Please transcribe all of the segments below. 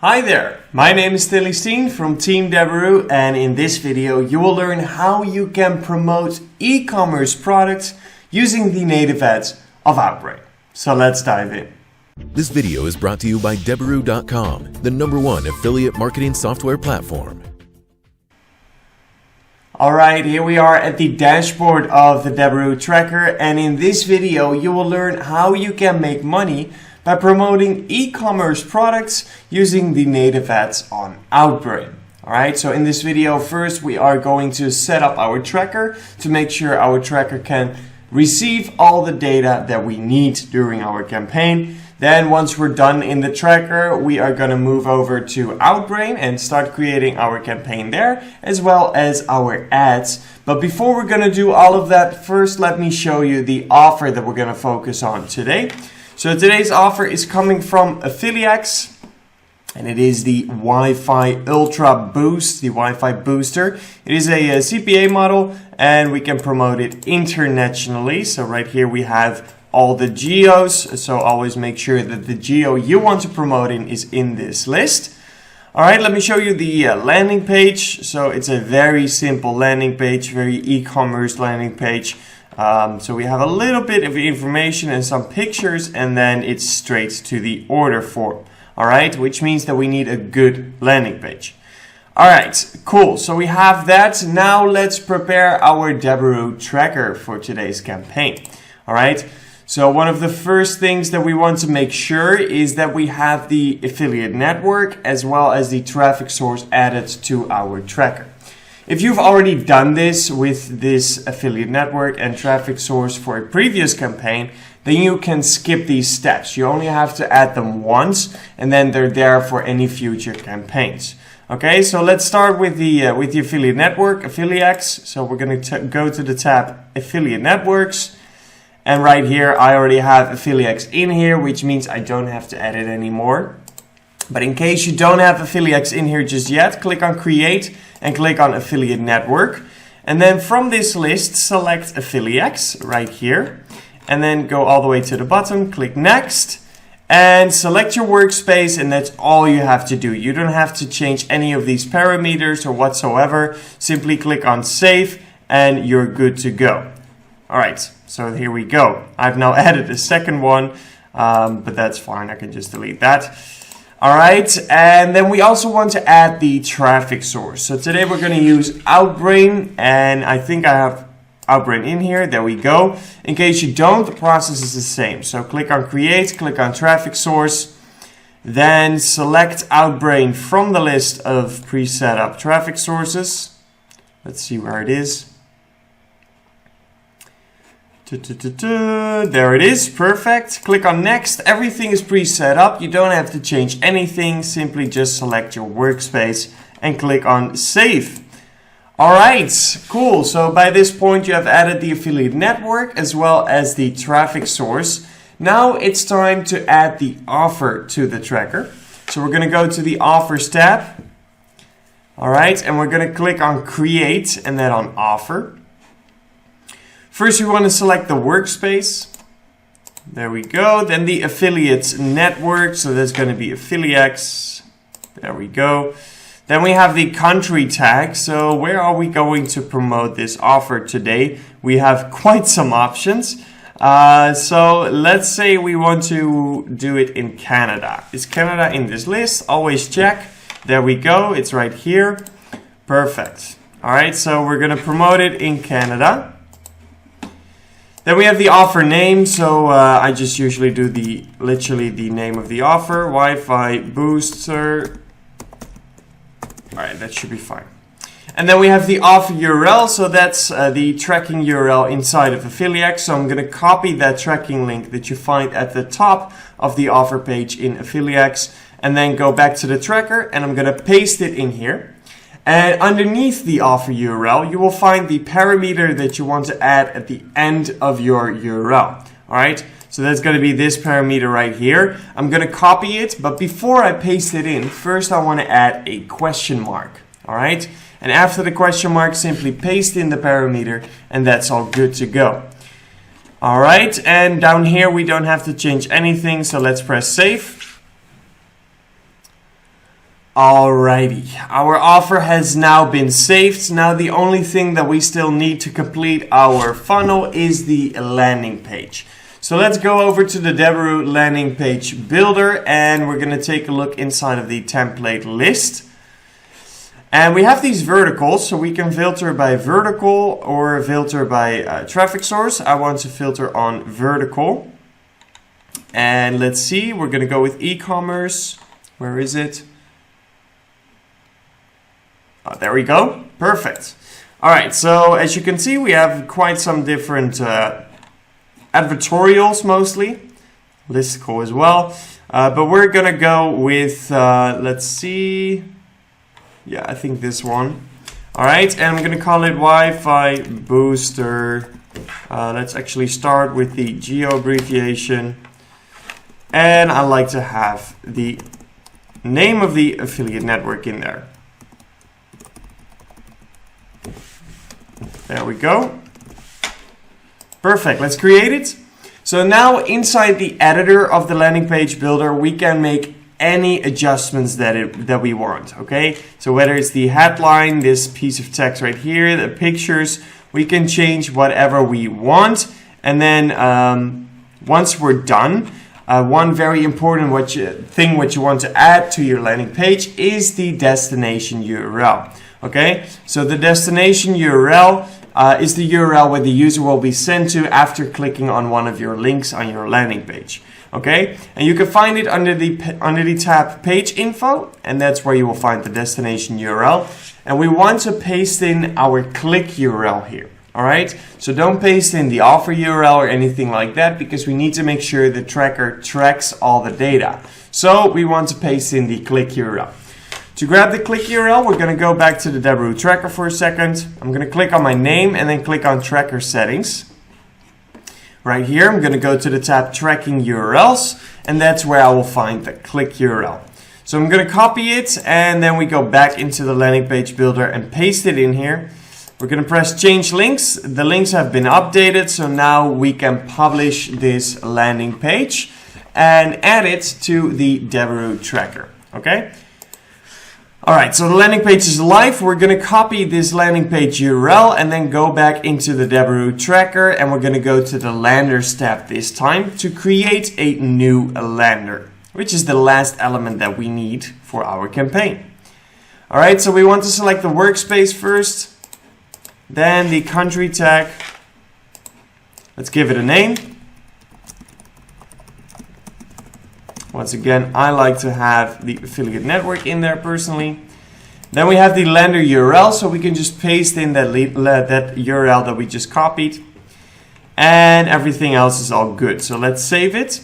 Hi there, my name is Stanley from Team Deberoo, and in this video you will learn how you can promote e-commerce products using the native ads of Outbrain. So let's dive in. This video is brought to you by Deberoo.com, the #1 affiliate marketing software platform. Alright, here we are at the dashboard of the Deberoo tracker, and in this video you will learn how you can make money by promoting e-commerce products using the native ads on Outbrain. Alright, so in this video first we are going to set up our tracker to make sure our tracker can receive all the data that we need during our campaign. Then once we're done in the tracker, we are going to move over to Outbrain and start creating our campaign there, as well as our ads. But before we're going to do all of that, first let me show you the offer that we're going to focus on today. So today's offer is coming from AffiliaXe, and it is the Wi-Fi Ultra Boost, the Wi-Fi Booster. It is a CPA model, and we can promote it internationally. So right here we have all the geos, so always make sure that the geo you want to promote in is in this list. Alright, let me show you the landing page. So it's a very simple landing page, very e-commerce landing page. So we have a little bit of information and some pictures, and then it's straight to the order form. Alright, which means that we need a good landing page. Alright, cool. So we have that. Now let's prepare our Deberoo tracker for today's campaign. Alright, so one of the first things that we want to make sure is that we have the affiliate network as well as the traffic source added to our tracker. If you've already done this with this affiliate network and traffic source for a previous campaign, then you can skip these steps. You only have to add them once, and then they're there for any future campaigns. Okay, so let's start with the affiliate network, AffiliaXe. So we're going to go to the tab Affiliate Networks, and right here I already have AffiliaXe in here, which means I don't have to add it anymore. But in case you don't have AffiliaXe in here just yet, click on Create and click on Affiliate Network. And then from this list, select AffiliaXe right here. And then go all the way to the bottom, click Next. And select your workspace, and that's all you have to do. You don't have to change any of these parameters or whatsoever. Simply click on Save and you're good to go. Alright, so here we go. I've now added a second one, but that's fine. I can just delete that. Alright, and then we also want to add the traffic source. So today we're going to use Outbrain, and I think I have Outbrain in here. There we go. In case you don't, the process is the same. So click on Create, click on Traffic Source, then select Outbrain from the list of pre-set up traffic sources. Let's see where it is. There it is, perfect. Click on Next. Everything is pre-set up. You don't have to change anything. Simply just select your workspace and click on Save. Alright, cool. So by this point you have added the affiliate network as well as the traffic source. Now it's time to add the offer to the tracker. So we're going to go to the Offers tab. Alright, and we're going to click on Create and then on Offer. First, we want to select the workspace. There we go. Then the affiliate network. So that's going to be AffiliaXe. There we go. Then we have the country tag. So where are we going to promote this offer today? We have quite some options. So let's say we want to do it in Canada. Is Canada in this list? Always check. There we go. It's right here. Perfect. All right. So we're going to promote it in Canada. Then we have the offer name, so I just usually do literally the name of the offer, Wi-Fi Booster. Alright, that should be fine. And then we have the offer URL, so that's the tracking URL inside of AffiliaXe. So I'm going to copy that tracking link that you find at the top of the offer page in AffiliaXe, and then go back to the tracker, and I'm going to paste it in here. And underneath the offer URL, you will find the parameter that you want to add at the end of your URL. Alright, so that's going to be this parameter right here. I'm going to copy it, but before I paste it in, first I want to add a question mark. Alright, and after the question mark, simply paste in the parameter, and that's all good to go. Alright, and down here we don't have to change anything, so let's press Save. Alrighty, our offer has now been saved. Now the only thing that we still need to complete our funnel is the landing page. So let's go over to the Deberoo landing page builder and we're going to take a look inside of the template list. And we have these verticals, so we can filter by vertical or filter by traffic source. I want to filter on vertical. And let's see, we're going to go with e-commerce. Where is it? There we go. Perfect. All right, so as you can see, we have quite some different advertorials mostly, listicle as well. But we're going to go with, let's see. Yeah, I think this one. All right, and I'm going to call it Wi-Fi Booster. Let's actually start with the geo abbreviation. And I like to have the name of the affiliate network in there. There we go. Perfect, let's create it. So now inside the editor of the landing page builder, we can make any adjustments that we want, okay? So whether it's the headline, this piece of text right here, the pictures, we can change whatever we want. And then once we're done, one very important thing you want to add to your landing page is the destination URL. Okay, so the destination URL is the URL where the user will be sent to after clicking on one of your links on your landing page. Okay, and you can find it under the tab Page Info, and that's where you will find the destination URL. And we want to paste in our click URL here. All right, so don't paste in the offer URL or anything like that because we need to make sure the tracker tracks all the data. So we want to paste in the click URL. To grab the click URL, we're going to go back to the Deberoo tracker for a second. I'm going to click on my name and then click on tracker settings. Right here, I'm going to go to the tab tracking URLs, and that's where I will find the click URL. So I'm going to copy it, and then we go back into the landing page builder and paste it in here. We're going to press change links. The links have been updated, so now we can publish this landing page and add it to the Deberoo tracker. Okay. All right, so the landing page is live. We're going to copy this landing page URL and then go back into the Deberoo tracker, and we're going to go to the landers tab this time to create a new lander, which is the last element that we need for our campaign. All right, so we want to select the workspace first, then the country tag. Let's give it a name. Once again, I like to have the affiliate network in there personally. Then we have the lander URL, so we can just paste in that URL that we just copied. And everything else is all good. So let's save it.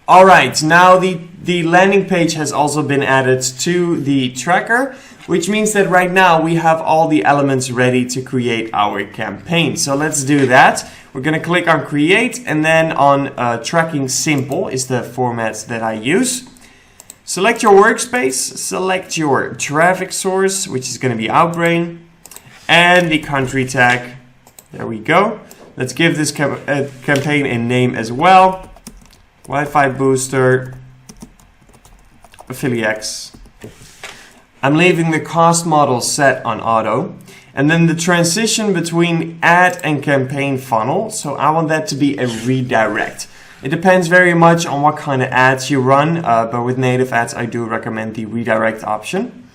All right, now the landing page has also been added to the tracker, which means that right now we have all the elements ready to create our campaign. So let's do that. We're going to click on create, and then on tracking simple is the format that I use. Select your workspace, select your traffic source, which is going to be Outbrain, and the country tag. There we go. Let's give this campaign a name as well. Wi-Fi Booster, AffiliaXe. I'm leaving the cost model set on auto. And then the transition between ad and campaign funnel. So I want that to be a redirect. It depends very much on what kind of ads you run. But with native ads, I do recommend the redirect option.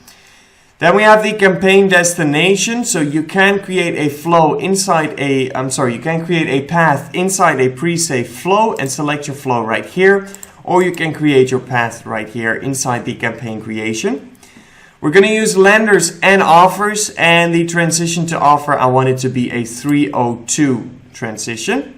Then we have the campaign destination. So you can create a flow inside you can create a path inside a pre-save flow and select your flow right here. Or you can create your path right here inside the campaign creation. We're going to use landers and offers, and the transition to offer, I want it to be a 302 transition.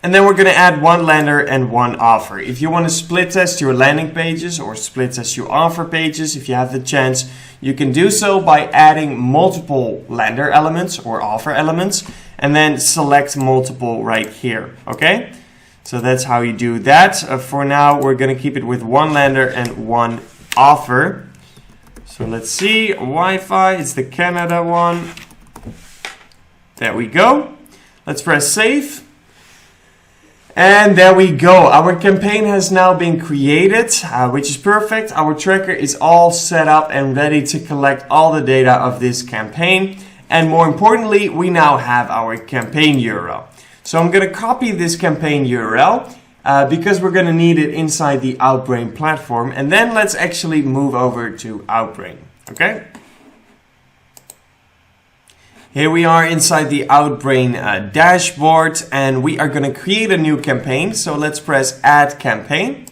And then we're going to add one lander and one offer. If you want to split test your landing pages or split test your offer pages, if you have the chance, you can do so by adding multiple lander elements or offer elements, and then select multiple right here. Okay, so that's how you do that. For now, we're going to keep it with one lander and one offer. So let's see, Wi-Fi, it's the Canada one. There we go. Let's press save. And there we go. Our campaign has now been created, which is perfect. Our tracker is all set up and ready to collect all the data of this campaign. And more importantly, we now have our campaign URL. So I'm going to copy this campaign URL because we're going to need it inside the Outbrain platform. And then let's actually move over to Outbrain. Okay? Here we are inside the Outbrain dashboard, and we are going to create a new campaign. So let's press Add Campaign.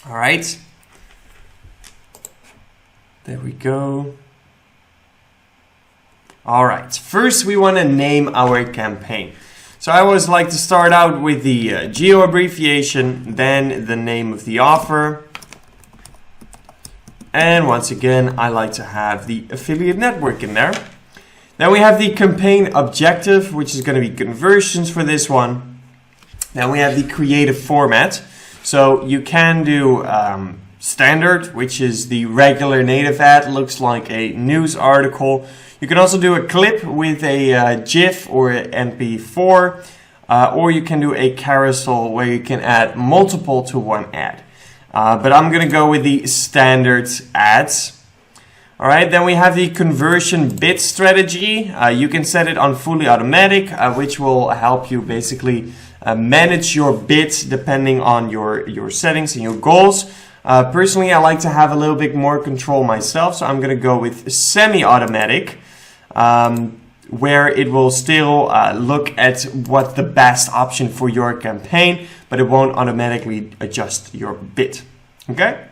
All right. There we go. All right. First, we want to name our campaign. So I always like to start out with the geo abbreviation, then the name of the offer. And once again, I like to have the affiliate network in there. Then we have the campaign objective, which is going to be conversions for this one. Then we have the creative format. So you can do standard, which is the regular native ad, looks like a news article. You can also do a clip with a GIF or an MP4, or you can do a carousel where you can add multiple to one ad. But I'm going to go with the standard ads. All right, then we have the conversion bid strategy. You can set it on fully automatic, which will help you basically manage your bids depending on your settings and your goals. Personally, I like to have a little bit more control myself, so I'm going to go with semi-automatic, where it will still look at what the best option for your campaign, but it won't automatically adjust your bid. Okay?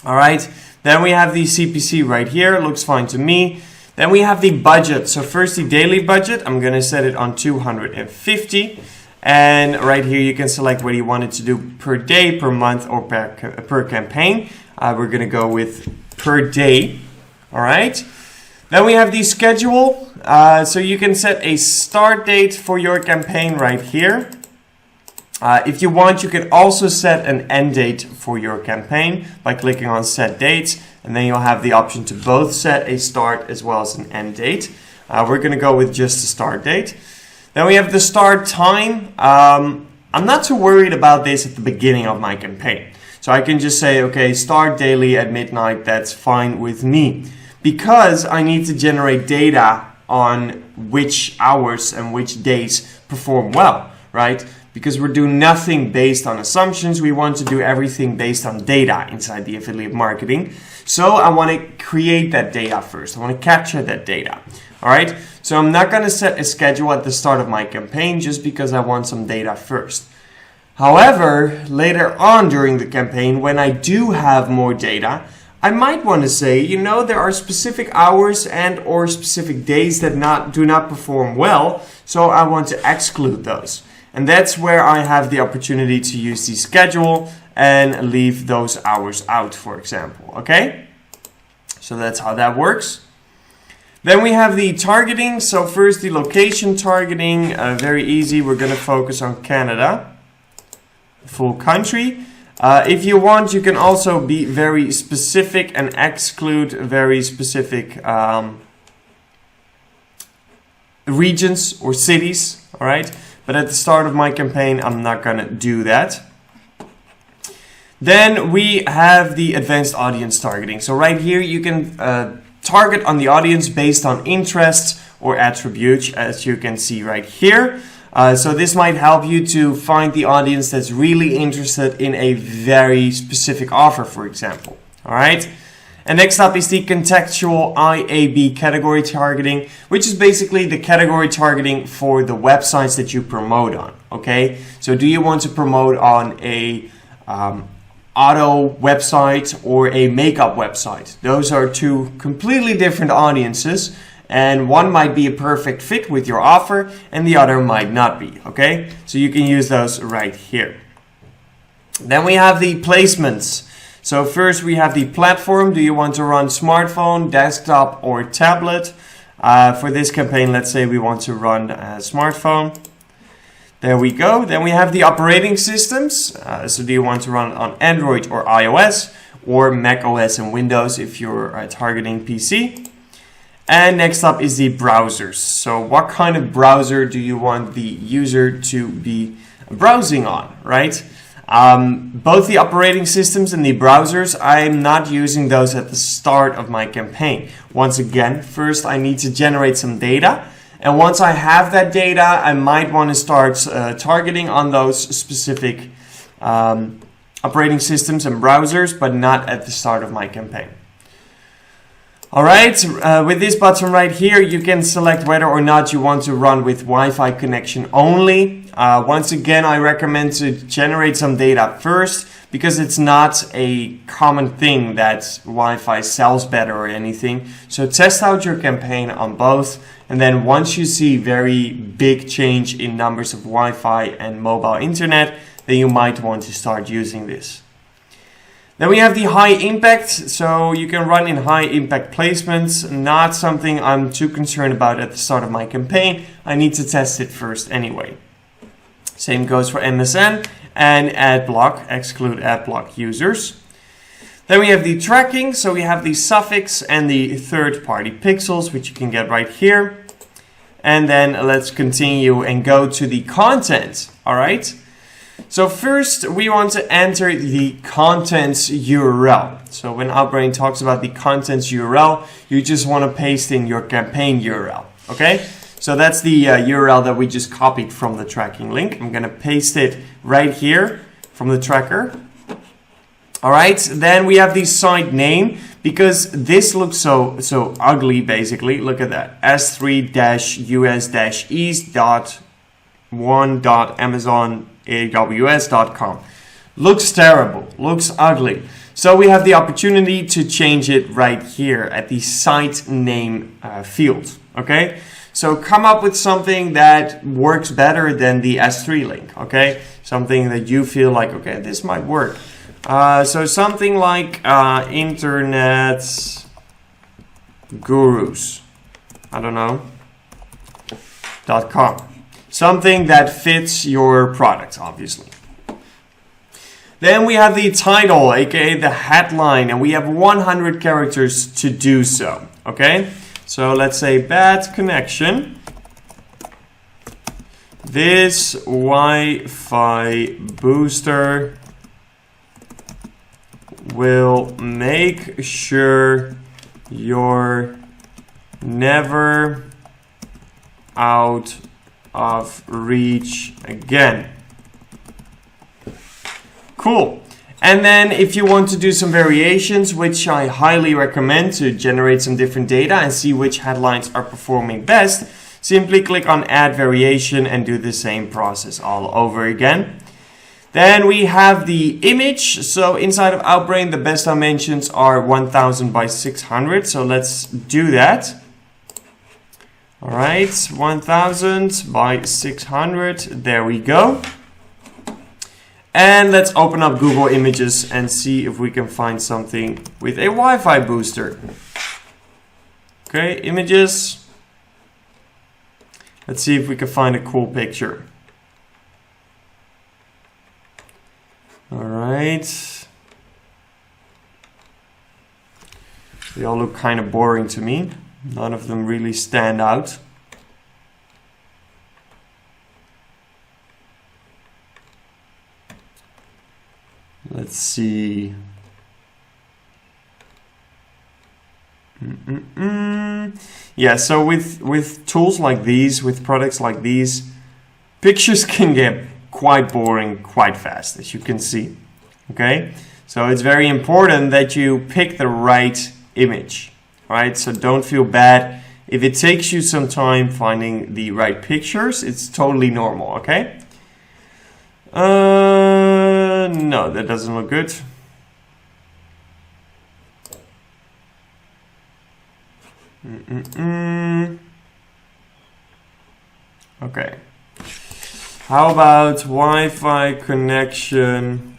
All right. Then we have the CPC right here. It looks fine to me. Then we have the budget. So first the daily budget. I'm going to set it on 250. And right here you can select whether you want it to do per day, per month, or per campaign. We're going to go with per day. All right. Then we have the schedule. So you can set a start date for your campaign right here. If you want, you can also set an end date for your campaign by clicking on set dates, and then you'll have the option to both set a start as well as an end date. We're going to go with just the start date. Then we have the start time. I'm not too worried about this at the beginning of my campaign. So I can just say, okay, start daily at midnight. That's fine with me, because I need to generate data on which hours and which days perform well, right? Because we're doing nothing based on assumptions. We want to do everything based on data inside the affiliate marketing. So I want to create that data first. I want to capture that data. All right. So I'm not going to set a schedule at the start of my campaign just because I want some data first. However, later on during the campaign, when I do have more data, I might want to say, you know, there are specific hours and or specific days that do not perform well. So I want to exclude those. And that's where I have the opportunity to use the schedule and leave those hours out, for example. Okay? So that's how that works. Then we have the targeting. So first the location targeting, very easy. We're going to focus on Canada, full country. If you want, you can also be very specific and exclude very specific regions or cities. All right? But at the start of my campaign, I'm not going to do that. Then we have the advanced audience targeting. So right here, you can target on the audience based on interests or attributes, as you can see right here. So this might help you to find the audience that's really interested in a very specific offer, for example. All right. And next up is the contextual IAB category targeting, which is basically the category targeting for the websites that you promote on. Okay, so do you want to promote on a auto website or a makeup website? Those are two completely different audiences, and one might be a perfect fit with your offer and the other might not be. Okay, so you can use those right here. Then we have the placements. So first we have the platform. Do you want to run smartphone, desktop, or tablet? For this campaign, let's say we want to run a smartphone. There we go. Then we have the operating systems. So do you want to run on Android or iOS, or Mac OS and Windows if you're targeting PC? And next up is the browsers. So what kind of browser do you want the user to be browsing on, right? Both the operating systems and the browsers, I'm not using those at the start of my campaign. Once again, first I need to generate some data. And once I have that data, I might want to start targeting on those specific operating systems and browsers, but not at the start of my campaign. All right, with this button right here, you can select whether or not you want to run with Wi-Fi connection only. Once again, I recommend to generate some data first, because it's not a common thing that Wi-Fi sells better or anything. So test out your campaign on both. And then once you see very big change in numbers of Wi-Fi and mobile internet, then you might want to start using this. Then we have the high impact, so you can run in high impact placements. Not something I'm too concerned about at the start of my campaign. I need to test it first anyway. Same goes for MSN and AdBlock, exclude AdBlock users. Then we have the tracking, so we have the suffix and the third-party pixels, which you can get right here. And then let's continue and go to the content, all right? So first, we want to enter the contents URL. So when Outbrain talks about the contents URL, you just want to paste in your campaign URL, okay? So that's the URL that we just copied from the tracking link. I'm going to paste it right here from the tracker. All right, then we have the site name, because this looks so ugly, basically. Look at that, s3-us-east.1.amazonaws.com. Looks terrible, looks ugly. So we have the opportunity to change it right here at the site name field, okay? So come up with something that works better than the S3 link, okay? Something that you feel like, okay, this might work. So something like internet gurus, I don't know, .com. Something that fits your product, obviously. Then we have the title, aka the headline, and we have 100 characters to do so, okay? So let's say bad connection. This Wi-Fi booster will make sure you're never out of reach again. Cool. And then if you want to do some variations, which I highly recommend to generate some different data and see which headlines are performing best, simply click on add variation and do the same process all over again. Then we have the image. So inside of Outbrain, the best dimensions are 1000 by 600. So let's do that. All right, 1000 by 600. There we go. And let's open up Google Images and see if we can find something with a Wi-Fi booster. Okay, images. Let's see if we can find a cool picture. All right. They all look kind of boring to me. None of them really stand out. Let's see. Yeah, so with tools like these, with products like these, pictures can get quite boring quite fast, as you can see. Okay, so it's very important that you pick the right image, right? So don't feel bad if it takes you some time finding the right pictures. It's totally normal. Okay. No, that doesn't look good. Okay. How about Wi-Fi connection?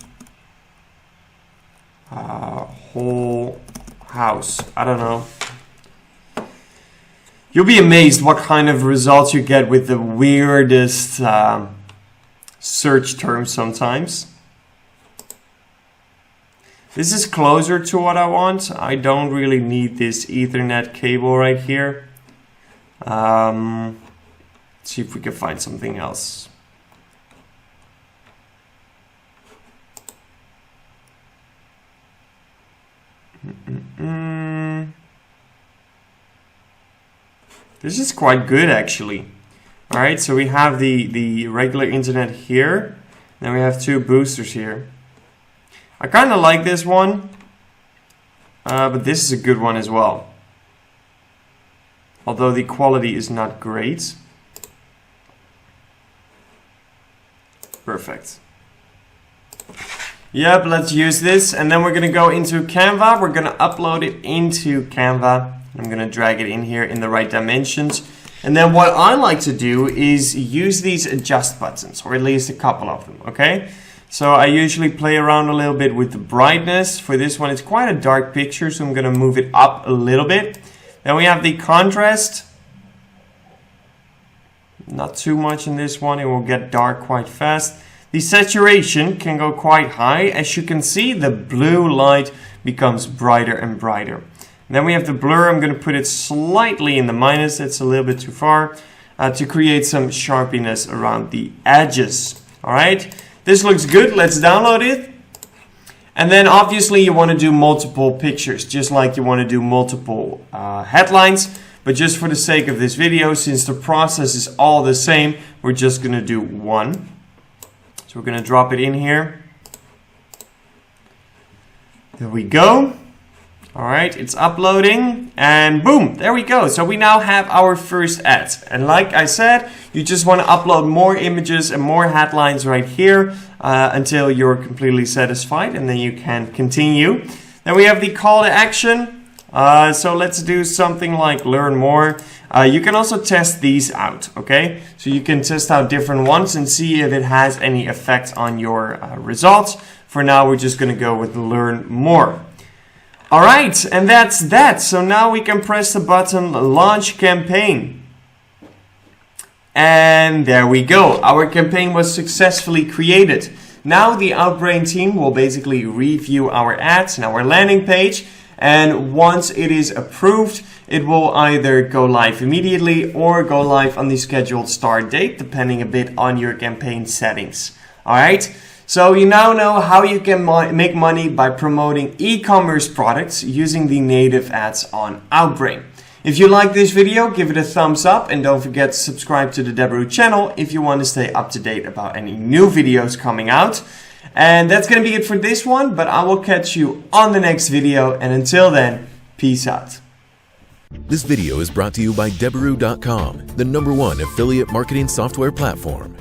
Whole house. I don't know. You'll be amazed what kind of results you get with the weirdest search terms sometimes. This is closer to what I want. I don't really need this Ethernet cable right here. Let's see if we can find something else. This is quite good actually. Alright, so we have the regular internet here. Then we have 2 boosters here. I kind of like this one. But this is a good one as well. Although the quality is not great. Perfect. Yep, let's use this. And then we're going to go into Canva. We're going to upload it into Canva. I'm going to drag it in here in the right dimensions. And then what I like to do is use these adjust buttons, or at least a couple of them, okay? So I usually play around a little bit with the brightness. For this one, it's quite a dark picture, so I'm going to move it up a little bit. Then we have the contrast. Not too much in this one, it will get dark quite fast. The saturation can go quite high. As you can see, the blue light becomes brighter and brighter. Then we have the blur. I'm going to put it slightly in the minus. It's a little bit too far to create some sharpiness around the edges. All right, this looks good. Let's download it. And then obviously you want to do multiple pictures, just like you want to do multiple headlines. But just for the sake of this video, since the process is all the same, we're just going to do one. So we're going to drop it in here. There we go. All right, it's uploading and boom, there we go. So we now have our first ad. And like I said, you just want to upload more images and more headlines right here until you're completely satisfied, and then you can continue. Then we have the call to action. So let's do something like learn more. You can also test these out, okay? So you can test out different ones and see if it has any effect on your results. For now, we're just going to go with learn more. All right, and that's that. So now we can press the button launch campaign. And there we go. Our campaign was successfully created. Now the Outbrain team will basically review our ads and our landing page. And once it is approved, it will either go live immediately or go live on the scheduled start date, depending a bit on your campaign settings. All right. So you now know how you can make money by promoting e-commerce products using the native ads on Outbrain. If you like this video, give it a thumbs up and don't forget to subscribe to the Deberoo channel if you want to stay up to date about any new videos coming out. And that's going to be it for this one, but I will catch you on the next video, and until then, peace out. This video is brought to you by Deberoo.com, the #1 affiliate marketing software platform.